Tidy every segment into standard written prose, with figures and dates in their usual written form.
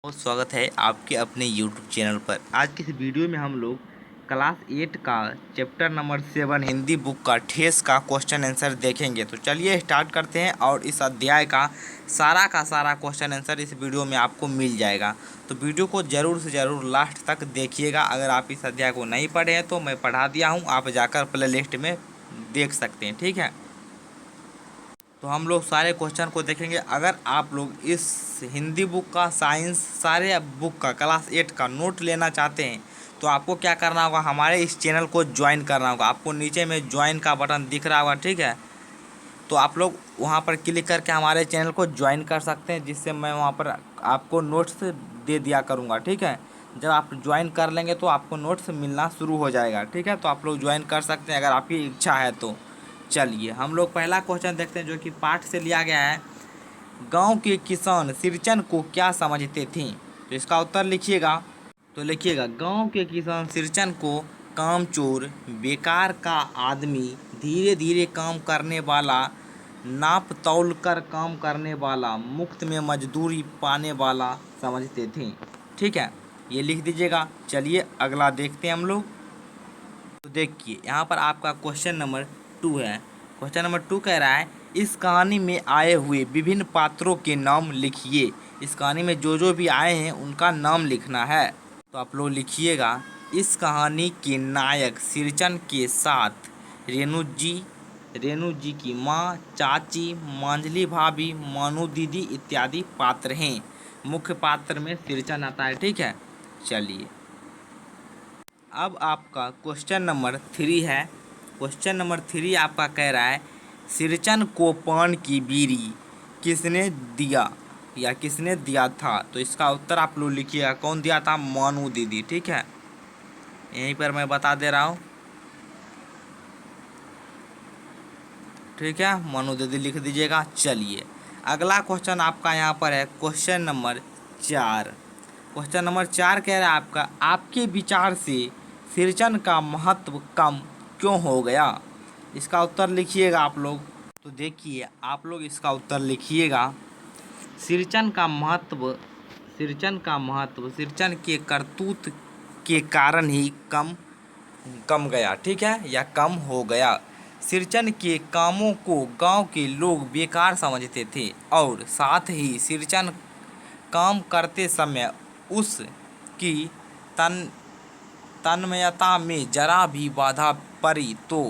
बहुत स्वागत है आपके अपने YouTube चैनल पर। आज की इस वीडियो में हम लोग क्लास 8 का चैप्टर नंबर 7 हिंदी बुक का ठेस का क्वेश्चन आंसर देखेंगे। तो चलिए स्टार्ट करते हैं और इस अध्याय का सारा क्वेश्चन आंसर इस वीडियो में आपको मिल जाएगा। तो वीडियो को ज़रूर से ज़रूर लास्ट तक देखिएगा। अगर आप इस अध्याय को नहीं पढ़े हैं तो मैं पढ़ा दिया हूँ, आप जाकर प्ले लिस्ट में देख सकते हैं। ठीक है, तो हम लोग सारे क्वेश्चन को देखेंगे। अगर आप लोग इस हिंदी बुक का, साइंस सारे बुक का क्लास 8 का नोट लेना चाहते हैं तो आपको क्या करना होगा, हमारे इस चैनल को ज्वाइन करना होगा। आपको नीचे में ज्वाइन का बटन दिख रहा होगा, ठीक है। तो आप लोग वहां पर क्लिक करके हमारे चैनल को ज्वाइन कर सकते हैं, जिससे मैं वहां पर आपको नोट्स दे दिया करूँगा। ठीक है, जब आप ज्वाइन कर लेंगे तो आपको नोट्स मिलना शुरू हो जाएगा। ठीक है, तो आप लोग ज्वाइन कर सकते हैं अगर आपकी इच्छा है तो। चलिए हम लोग पहला क्वेश्चन देखते हैं, जो कि पाठ से लिया गया है। गांव के किसान सिरचन को क्या समझते थे? तो इसका उत्तर लिखिएगा। तो लिखिएगा, गांव के किसान सिरचन को कामचोर, बेकार का आदमी, धीरे धीरे काम करने वाला, नाप तौल कर काम करने वाला, मुफ्त में मजदूरी पाने वाला समझते थे। ठीक है, ये लिख दीजिएगा। चलिए अगला देखते हैं हम लोग। तो देखिए यहाँ पर आपका क्वेश्चन नंबर 2 है। क्वेश्चन नंबर 2 कह रहा है, इस कहानी में आए हुए विभिन्न पात्रों के नाम लिखिए। इस कहानी में जो भी आए हैं उनका नाम लिखना है। तो आप लोग लिखिएगा, इस कहानी के नायक सिरचन के साथ रेणु जी की माँ, चाची, मांझली भाभी, मानू दीदी इत्यादि पात्र हैं। मुख्य पात्र में सिरचन आता है। ठीक है, चलिए अब आपका क्वेश्चन नंबर 3 है। क्वेश्चन नंबर 3 आपका कह रहा है, सिरचन को पान की बीड़ी किसने दिया या किसने दिया था? तो इसका उत्तर आप लोग लिखिएगा, कौन दिया था? मानू दीदी। ठीक है, यहीं पर मैं बता दे रहा हूँ। ठीक है, मानू दीदी लिख दीजिएगा। चलिए अगला क्वेश्चन आपका यहाँ पर है क्वेश्चन नंबर 4। क्वेश्चन नंबर 4 कह रहा है आपका, आपके विचार से सिरचन का महत्व कम क्यों हो गया? इसका उत्तर लिखिएगा आप लोग। तो देखिए आप लोग इसका उत्तर लिखिएगा, सिरचन का महत्व सिरचन के करतूत के कारण ही कम कम गया। ठीक है, या कम हो गया। सिरचन के कामों को गांव के लोग बेकार समझते थे और साथ ही सिरचन काम करते समय उसकी तन्मयता में जरा भी बाधा पड़ी तो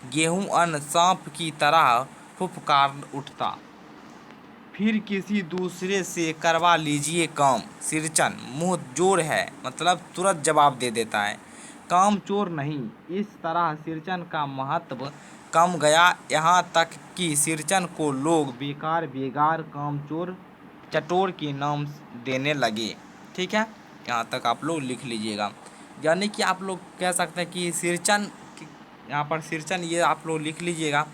गेहूं अन्न सांप की तरह फुफकार उठता। फिर किसी दूसरे से करवा लीजिए काम। सिरचन मुंह जोर है, मतलब तुरंत जवाब दे देता है, काम चोर नहीं। इस तरह सिरचन का महत्व कम गया, यहाँ तक कि सिरचन को लोग बेकार, बेगार, कामचोर, चटोर के नाम देने लगे। ठीक है, यहाँ तक आप लोग लिख लीजिएगा। यानी कि आप लोग कह सकते हैं कि सिरचन, यहाँ पर सिरचन ये आप लोग लिख लीजिएगा,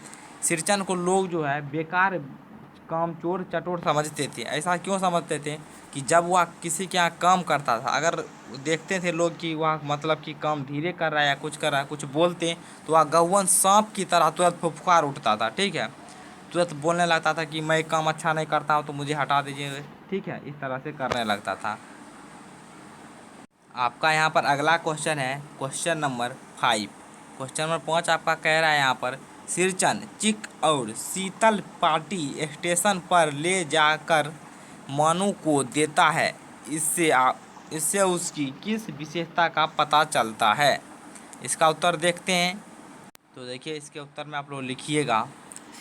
सिरचन को लोग जो है बेकार, कामचोर, चटोर समझते थे। ऐसा क्यों समझते थे कि जब वह किसी के यहाँ काम करता था, अगर देखते थे लोग कि वह मतलब कि काम धीरे कर रहा है या कुछ कर रहा है, कुछ बोलते तो वह गौवन सांप की तरह तुरंत फुफकार उठता था। ठीक है, तुरंत बोलने लगता था कि मैं काम अच्छा नहीं करता हूँ तो मुझे हटा दीजिए। ठीक है, इस तरह से करने लगता था। आपका यहाँ पर अगला क्वेश्चन है क्वेश्चन नंबर 5। क्वेश्चन नंबर 5 आपका कह रहा है यहाँ पर, सिरचन चिक और शीतल पार्टी स्टेशन पर ले जाकर मानू को देता है। इससे उसकी किस विशेषता का पता चलता है? इसका उत्तर देखते हैं। तो देखिए इसके उत्तर में आप लोग लिखिएगा,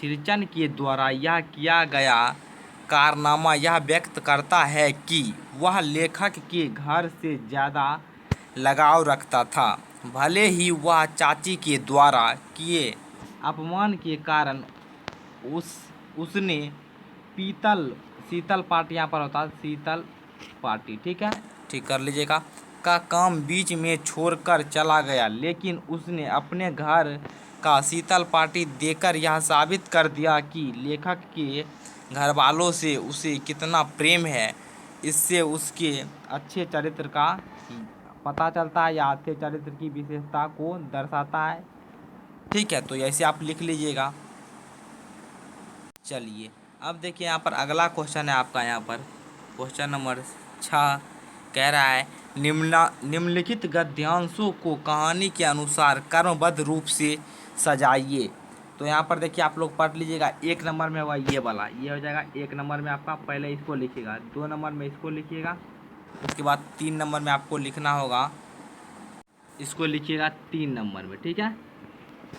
सिरचन के द्वारा यह किया गया कारनामा यह व्यक्त करता है कि वह लेखक के घर से ज़्यादा लगाव रखता था। भले ही वह चाची के द्वारा किए अपमान के कारण उसने शीतल पार्टी, यहाँ पर होता है शीतल पार्टी, ठीक है, ठीक कर लीजिएगा, का काम बीच में छोड़कर चला गया, लेकिन उसने अपने घर का शीतल पार्टी देकर यह साबित कर दिया कि लेखक के घर वालों से उसे कितना प्रेम है। इससे उसके अच्छे चरित्र का पता चलता है या अच्छे चरित्र की विशेषता को दर्शाता है। ठीक है, तो ऐसे आप लिख लीजिएगा। चलिए अब देखिए यहाँ पर अगला क्वेश्चन है आपका, यहाँ पर क्वेश्चन नंबर अच्छा कह रहा है निम्नलिखित गद्यांशों को कहानी के अनुसार क्रमबद्ध रूप से सजाइए। तो यहाँ पर देखिए आप लोग पढ़ लीजिएगा। एक नंबर में हुआ ये वाला, ये हो जाएगा एक नंबर में आपका। पहले इसको लिखिएगा, 2 नंबर में इसको लिखिएगा, उसके बाद 3 नंबर में आपको लिखना होगा, इसको लिखिएगा 3 नंबर में, ठीक है।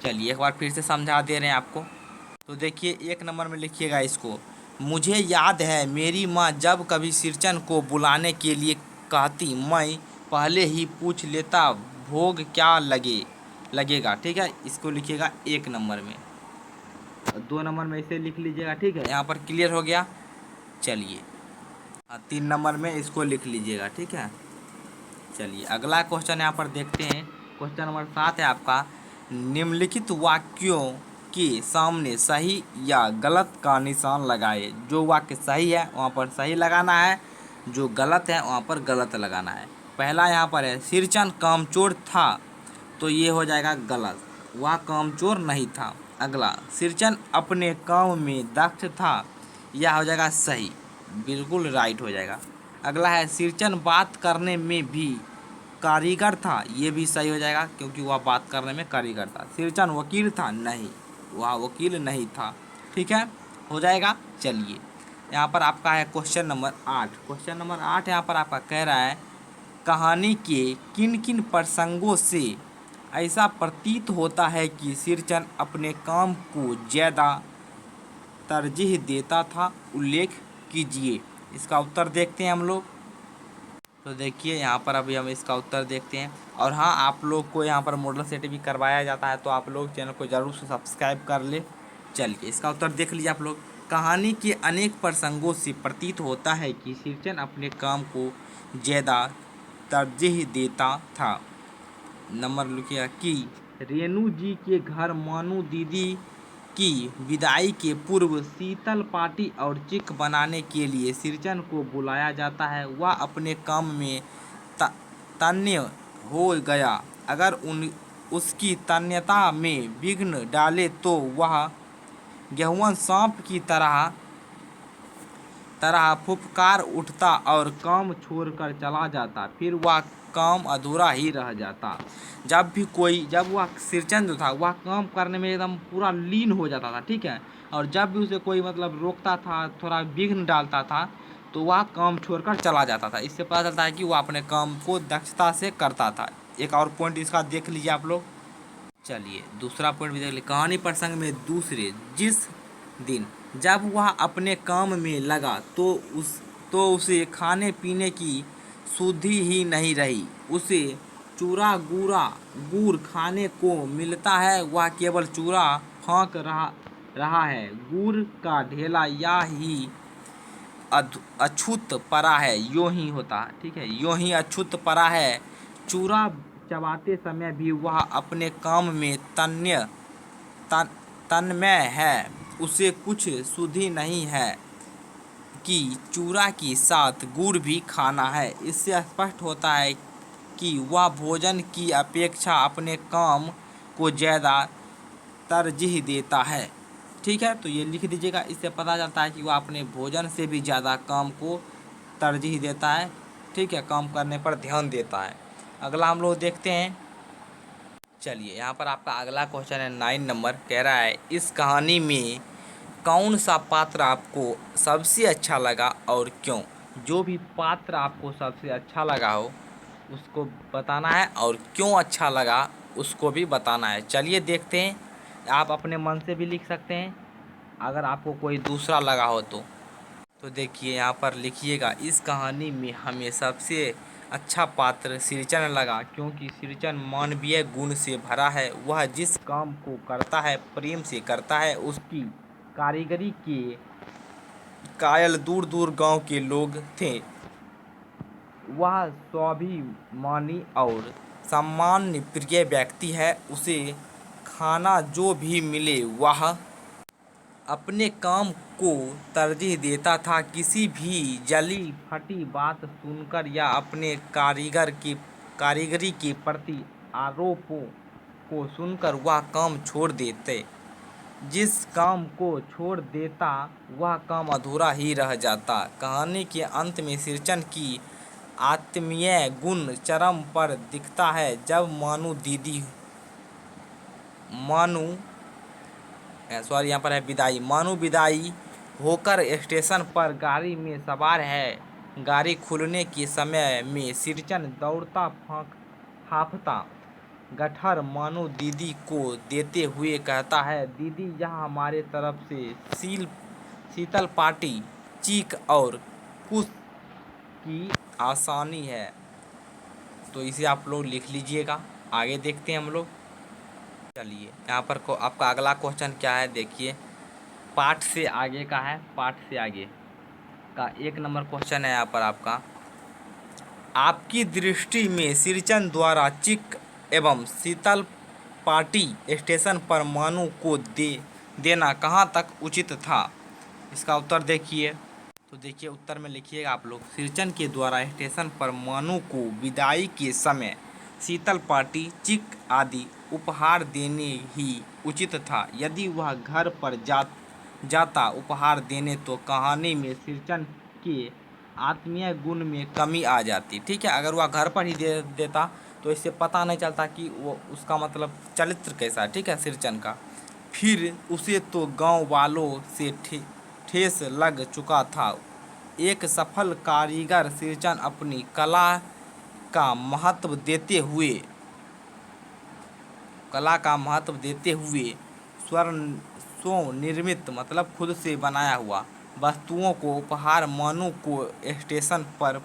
चलिए एक बार फिर से समझा दे रहे हैं आपको। तो देखिए 1 नंबर में लिखिएगा इसको, मुझे याद है मेरी माँ जब कभी सिरचन को बुलाने के लिए कहती मैं पहले ही पूछ लेता भोग क्या लगेगा, ठीक है। इसको लिखिएगा 1 नंबर में। 2 नंबर में इसे लिख लीजिएगा, ठीक है। यहाँ पर क्लियर हो गया। चलिए 3 नंबर में इसको लिख लीजिएगा, ठीक है। चलिए अगला क्वेश्चन यहाँ पर देखते हैं। क्वेश्चन नंबर 7 है आपका, निम्नलिखित वाक्यों के सामने सही या गलत का निशान लगाए। जो वाक्य सही है वहाँ पर सही लगाना है, जो गलत है वहाँ पर गलत लगाना है। पहला यहाँ पर है सिरचन कामचोर था, तो ये हो जाएगा गलत, वह कामचोर नहीं था। अगला सिरचन अपने काम में दक्ष था, यह हो जाएगा सही, बिल्कुल राइट हो जाएगा। अगला है सिरचन बात करने में भी कारीगर था, ये भी सही हो जाएगा क्योंकि वह बात करने में कारीगर था। सिरचन वकील था, नहीं, वह वकील नहीं था, ठीक है, हो जाएगा। चलिए यहाँ पर आपका है क्वेश्चन नंबर 8। क्वेश्चन नंबर 8 यहाँ पर आपका कह रहा है, कहानी के किन किन प्रसंगों से ऐसा प्रतीत होता है कि सिरचन अपने काम को ज़्यादा तरजीह देता था, उल्लेख कीजिए। इसका उत्तर देखते हैं हम लोग। तो देखिए यहाँ पर अभी हम इसका उत्तर देखते हैं। और हाँ, आप लोग को यहाँ पर मॉडल सेट भी करवाया जाता है, तो आप लोग चैनल को ज़रूर से सब्सक्राइब कर ले। चलिए इसका उत्तर देख लीजिए आप लोग। कहानी के अनेक प्रसंगों से प्रतीत होता है कि सिरचन अपने काम को ज़्यादा तरजीह देता था। नंबर लिखिएगा कि रेणु जी के घर मानू दीदी की विदाई के पूर्व शीतल पार्टी और चिक बनाने के लिए सिरचन को बुलाया जाता है। वह अपने काम में तन्य हो गया। अगर उसकी तन्यता में विघ्न डाले तो वह गेहूं सांप की तरह फुफकार उठता और काम छोड़कर चला जाता, फिर वह काम अधूरा ही रह जाता। जब वह सिरचन जो था वह काम करने में एकदम पूरा लीन हो जाता था, ठीक है। और जब भी उसे कोई मतलब रोकता था, थोड़ा विघ्न डालता था, तो वह काम छोड़कर चला जाता था। इससे पता चलता है कि वह अपने काम को दक्षता से करता था। एक और पॉइंट इसका देख लीजिए आप लोग। चलिए दूसरा पॉइंट भी देख लीजिए। कहानी प्रसंग में दूसरे जिस दिन जब वह अपने काम में लगा तो उसे खाने पीने की सुधि ही नहीं रही। उसे चूरा गुड़ खाने को मिलता है, वह केवल चूरा फाँक रहा है। गुड़ का ढेला या ही अछूत पड़ा है, यूँ ही होता है, ठीक है, यूँ ही अछूत पड़ा है। चूरा चबाते समय भी वह अपने काम में तन्मय है। उसे कुछ सुधि नहीं है कि चूरा के साथ गुड़ भी खाना है। इससे स्पष्ट होता है कि वह भोजन की अपेक्षा अपने काम को ज़्यादा तरजीह देता है, ठीक है। तो ये लिख दीजिएगा। इससे पता चलता है कि वह अपने भोजन से भी ज़्यादा काम को तरजीह देता है, ठीक है, काम करने पर ध्यान देता है। अगला हम लोग देखते हैं। चलिए यहाँ पर आपका अगला क्वेश्चन है 9 नंबर। कह रहा है, इस कहानी में कौन सा पात्र आपको सबसे अच्छा लगा और क्यों। जो भी पात्र आपको सबसे अच्छा लगा हो उसको बताना है, और क्यों अच्छा लगा उसको भी बताना है। चलिए देखते हैं। आप अपने मन से भी लिख सकते हैं अगर आपको कोई दूसरा लगा हो तो देखिए यहाँ पर लिखिएगा, इस कहानी में हमें सबसे अच्छा पात्र सिरचन लगा, क्योंकि सिरचन मानवीय गुण से भरा है। वह जिस काम को करता है प्रेम से करता है। उसकी कारीगरी के कायल दूर दूर गांव के लोग थे। वह स्वाभिमानी और सम्मान प्रिय व्यक्ति है। उसे खाना जो भी मिले वह अपने काम को तरजीह देता था। किसी भी जली फटी बात सुनकर या अपने कारीगरी के प्रति आरोपों को सुनकर वह काम छोड़ देते। जिस काम को छोड़ देता वह काम अधूरा ही रह जाता। कहानी के अंत में सिरचन की आत्मीय गुण चरम पर दिखता है जब यहाँ पर है विदाई। मानू विदाई होकर स्टेशन पर गाड़ी में सवार है। गाड़ी खुलने के समय में सिरचन दौड़ता हांफता गट्ठर मानो दीदी को देते हुए कहता है, दीदी यह हमारे तरफ से शीतल पार्टी, चीक और कुश की आसानी है। तो इसे आप लोग लिख लीजिएगा। आगे देखते हैं हम लोग। चलिए यहाँ पर आपका अगला क्वेश्चन क्या है, देखिए। पाठ से आगे का है, पाठ से आगे का 1 नंबर क्वेश्चन है यहाँ पर आपका। आपकी दृष्टि में सिरचन द्वारा चिक एवं शीतल पार्टी स्टेशन पर मानू को देना कहाँ तक उचित था? इसका उत्तर देखिए। तो देखिए उत्तर में लिखिएगा आप लोग, सिरचन के द्वारा स्टेशन पर मानू को विदाई के समय शीतल पार्टी, चिक आदि उपहार देने ही उचित था। यदि वह घर पर जाता उपहार देने तो कहानी में सिरचन के आत्मीय गुण में कमी आ जाती। ठीक है, अगर वह घर पर ही देता तो इससे पता नहीं चलता कि वो उसका मतलब चरित्र कैसा है। ठीक है, सिरचन का। फिर उसे तो गांव वालों से ठेस लग चुका था। एक सफल कारीगर सिरचन अपनी कला का महत्व देते हुए स्वनिर्मित मतलब खुद से बनाया हुआ वस्तुओं को उपहार मानू को स्टेशन पर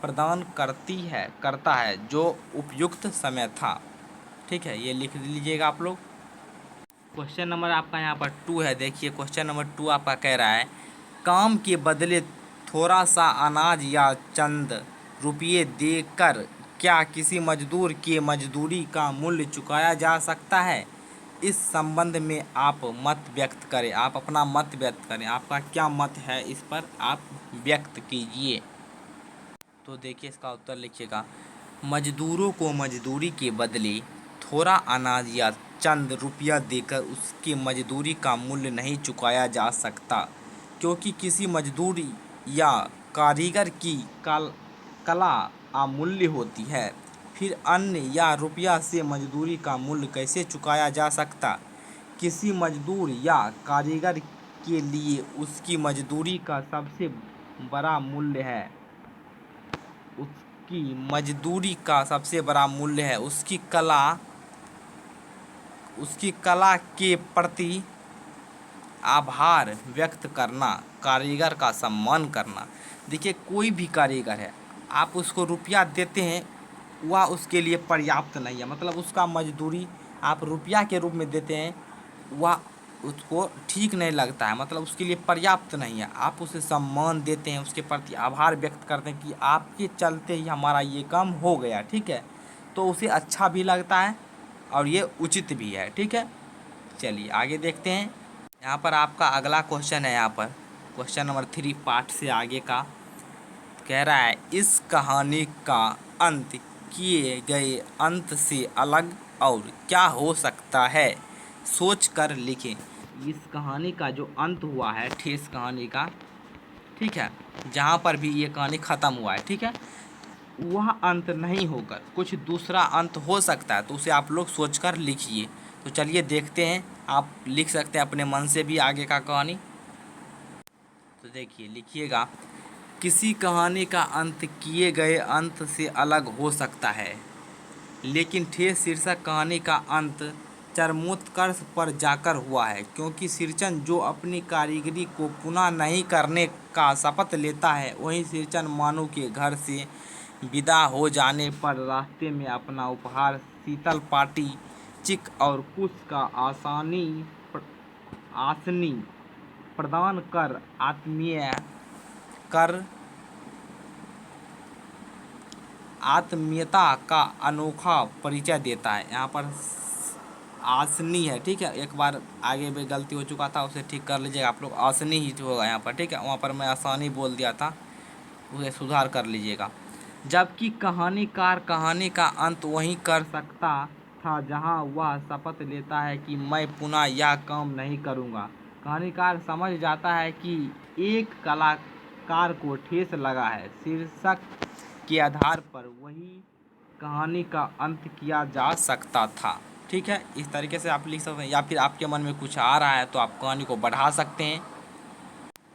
प्रदान करता है जो उपयुक्त समय था। ठीक है, ये लिख लीजिएगा आप लोग। क्वेश्चन नंबर आपका यहाँ पर 2 है। देखिए क्वेश्चन नंबर 2 आपका कह रहा है, काम के बदले थोड़ा सा अनाज या चंद रुपये देकर क्या किसी मजदूर के मजदूरी का मूल्य चुकाया जा सकता है? इस संबंध में आप मत व्यक्त करें। आप अपना मत व्यक्त करें। आपका क्या मत है इस पर, आप व्यक्त कीजिए। तो देखिए इसका उत्तर लिखिएगा, मजदूरों को मजदूरी के बदले थोड़ा अनाज या चंद रुपया देकर उसकी मजदूरी का मूल्य नहीं चुकाया जा सकता, क्योंकि किसी मजदूर या कारीगर की कला अमूल्य होती है। फिर अन्न या रुपया से मजदूरी का मूल्य कैसे चुकाया जा सकता? किसी मजदूर या कारीगर के लिए उसकी मजदूरी का सबसे बड़ा मूल्य है उसकी कला के प्रति आभार व्यक्त करना, कारीगर का सम्मान करना। देखिए कोई भी कारीगर है, आप उसको रुपया देते हैं, वह उसके लिए पर्याप्त नहीं है। मतलब उसका मजदूरी आप रुपया के रूप में देते हैं, वह उसको ठीक नहीं लगता है, मतलब उसके लिए पर्याप्त नहीं है। आप उसे सम्मान देते हैं, उसके प्रति आभार व्यक्त करते हैं कि आपके चलते ही हमारा ये काम हो गया। ठीक है, तो उसे अच्छा भी लगता है और ये उचित भी है। ठीक है, चलिए आगे देखते हैं। यहाँ पर आपका अगला क्वेश्चन है, यहाँ पर क्वेश्चन नंबर 3 पार्ट से आगे का कह रहा है, इस कहानी का अंत किए गए अंत से अलग और क्या हो सकता है? सोच कर लिखें। इस कहानी का जो अंत हुआ है, ठेस कहानी का, ठीक है, जहाँ पर भी ये कहानी ख़त्म हुआ है, ठीक है, वह अंत नहीं होकर कुछ दूसरा अंत हो सकता है। तो उसे आप लोग सोचकर लिखिए। तो चलिए देखते हैं, आप लिख सकते हैं अपने मन से भी आगे का कहानी। तो देखिए लिखिएगा, किसी कहानी का अंत किए गए अंत से अलग हो सकता है, लेकिन ठेस शीर्षक कहानी का अंत चरमोत्कर्ष पर जाकर हुआ है, क्योंकि सिरचन जो अपनी कारीगरी को पुनः नहीं करने का शपथ लेता है, वहीं सिरचन मानू के घर से विदा हो जाने पर रास्ते में अपना उपहार शीतल पार्टी, चिक और कुश का आसनी प्रदान कर आत्मीयता का अनोखा परिचय देता है। यहाँ पर आसनी है, ठीक है, एक बार आगे भी गलती हो चुका था, उसे ठीक कर लीजिएगा आप लोग। आसनी ही होगा यहाँ पर, ठीक है, वहाँ पर मैं आसानी बोल दिया था, उसे सुधार कर लीजिएगा। जबकि कहानीकार कहानी का अंत वहीं कर सकता था जहाँ वह शपथ लेता है कि मैं पुनः यह काम नहीं करूँगा। कहानीकार समझ जाता है कि एक कलाकार को ठेस लगा है। शीर्षक के आधार पर वही कहानी का अंत किया जा सकता था। ठीक है, इस तरीके से आप लिख सकते हैं, या फिर आपके मन में कुछ आ रहा है तो आप कहानी को बढ़ा सकते हैं।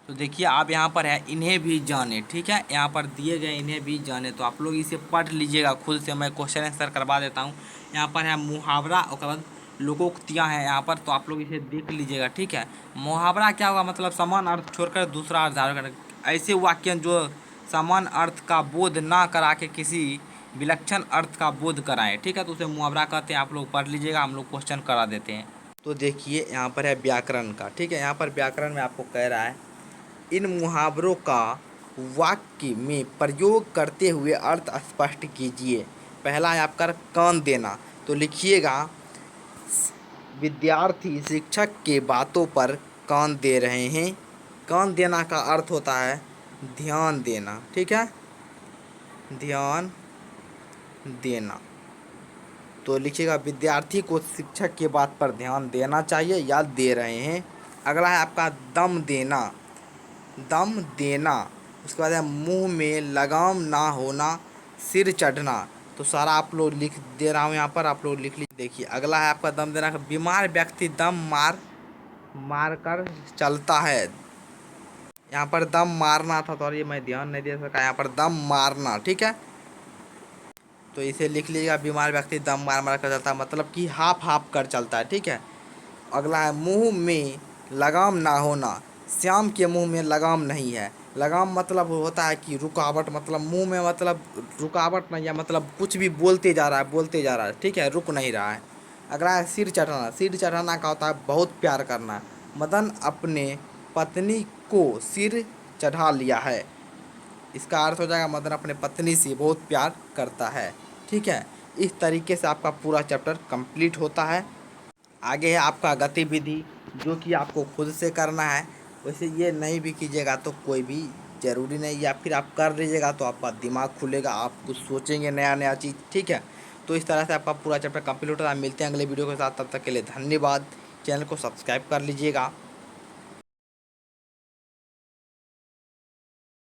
तो देखिए आप यहाँ पर है इन्हें भी जाने, ठीक है, यहाँ पर दिए गए इन्हें भी जाने, तो आप लोग इसे पढ़ लीजिएगा खुद से, मैं क्वेश्चन आंसर करवा देता हूँ। यहाँ पर है मुहावरा और बाद लोकोक्तियाँ हैं यहाँ पर, तो आप लोग इसे देख लीजिएगा। ठीक है, मुहावरा क्या होगा, मतलब समान अर्थ छोड़कर दूसरा अर्थ धारण कर, ऐसे वाक्य जो समान अर्थ का बोध ना करा के किसी विलक्षण अर्थ का बोध कराएं। ठीक है, तो उसे मुहावरा कहते हैं। आप लोग पढ़ लीजिएगा, हम लोग क्वेश्चन करा देते हैं। तो देखिए यहाँ पर है व्याकरण का। ठीक है, यहाँ पर व्याकरण में आपको कह रहा है इन मुहावरों का वाक्य में प्रयोग करते हुए अर्थ स्पष्ट कीजिए। पहला है आपका कान देना, तो लिखिएगा विद्यार्थी शिक्षक के बातों पर कान दे रहे हैं। कान देना का अर्थ होता है ध्यान देना। ठीक है, ध्यान देना, तो लिखिएगा विद्यार्थी को शिक्षक के बात पर ध्यान देना चाहिए या दे रहे हैं। अगला है आपका दम देना। दम देना, उसके बाद है मुंह में लगाम ना होना, सिर चढ़ना, तो सारा आप लोग लिख दे रहा हूँ यहाँ पर, आप लोग लिख लीजिए। देखिए अगला है आपका दम देना। बीमार व्यक्ति दम मार कर चलता है। यहाँ पर दम मारना था, तो ये मैं ध्यान नहीं दे सका, यहाँ पर दम मारना। ठीक है, तो इसे लिख लीजिएगा बीमार व्यक्ति दम मार कर चलता है, मतलब कि हाफ कर चलता है। ठीक है, अगला है मुंह में लगाम ना होना। श्याम के मुंह में लगाम नहीं है। लगाम मतलब होता है कि रुकावट, मतलब मुंह में मतलब रुकावट नहीं है, मतलब कुछ भी बोलते जा रहा है। ठीक है, रुक नहीं रहा है। अगला है सिर चढ़ाना। सिर चढ़ाना का होता है बहुत प्यार करना। मदन अपने पत्नी को सिर चढ़ा लिया है। इसका अर्थ हो जाएगा मदन अपने पत्नी से बहुत प्यार करता है। ठीक है, इस तरीके से आपका पूरा चैप्टर कंप्लीट होता है। आगे है आपका गतिविधि, जो कि आपको खुद से करना है। वैसे ये नहीं भी कीजिएगा तो कोई भी ज़रूरी नहीं, या फिर आप कर लीजिएगा तो आपका दिमाग खुलेगा, आप कुछ सोचेंगे नया चीज़। ठीक है, तो इस तरह से आपका पूरा चैप्टर कंप्लीट होता है। मिलते हैं अगले वीडियो के साथ, तब तक के लिए धन्यवाद। चैनल को सब्सक्राइब कर लीजिएगा।